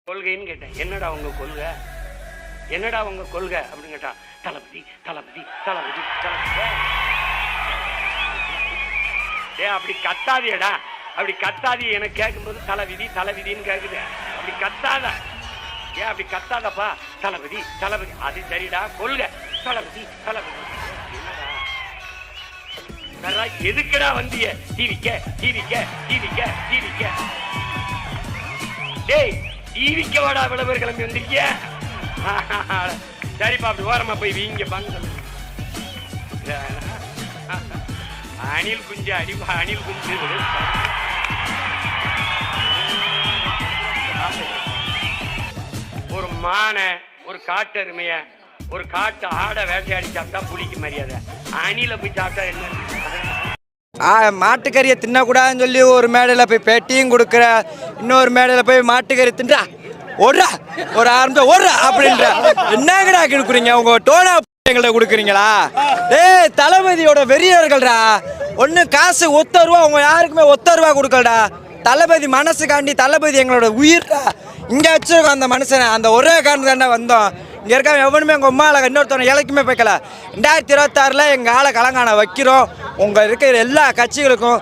கொள்கைன்னு கேட்டேன். என்னடா உங்க கொள்கை, என்னடா உங்க கொள்கை அப்படின்னு கேட்டா, தளபதி தளபதி தளபதி தளபதி. அப்படி கத்தாதியடா, அப்படி கத்தாதி. எனக்கு கேட்கும்போது தலைவிதி தலைவிதின்னு கேக்குது. அப்படி கத்தாத, ஏன் அப்படி கத்தாதப்பா? தளபதி தளபதி. அது சரிடா, கொள்கை தளபதி தளபதி. எதுக்குடா வந்திய? டிவிக்க டிவிக்க டிவிக்க டிவிக்க. டேய், டிவிக்க வாடா, விளம்பர கிளம்பி வந்திருக்கிய. சரிப்பா, அப்படி ஓரமா போய் வீங்க பாங்க. அணில் குஞ்சு அடிப்பா, அணில் குஞ்சு. ஒரு மானை, ஒரு காட்டெருமைய, ஒரு காட்டு ஆடை வேட்டையாடி சாப்பிட்டா புலிக்கு மரியாதை. அணில போய் சாப்பிட்டா என்ன? மாட்டுக்கறியை தின்னக்கூடாதுன்னு சொல்லி ஒரு மேடையில் போய் பேட்டியும் கொடுக்குற, இன்னொரு மேடையில் போய் மாட்டுக்கறி தின்றா ஓடுறா ஒரு ஆரம்பம் ஓடுறா அப்படின்ற. என்னங்கடா கொடுக்குறீங்க? உங்க டோனா எங்கள்கிட்ட கொடுக்குறீங்களா? ஏய், தளபதியோட வெறியர்கள்டா. ஒன்று காசு ₹1 அவங்க யாருக்குமே ₹1 கொடுக்கலடா. தளபதி மனசுக்காண்டி, தளபதி எங்களோட உயிர்டா. இங்கே வச்சிருக்கோம் அந்த மனுஷனை. அந்த ஒரே காரணம் தானே வந்தோம். இங்கே இருக்க எவனுமே எங்கள் உமாவில் இன்னொருத்தவனை இலைக்குமே போய்க்கல. 2026 எங்கள் ஆளை கலங்கான வைக்கிறோம். உங்கள் இருக்கிற எல்லா கட்சிகளுக்கும்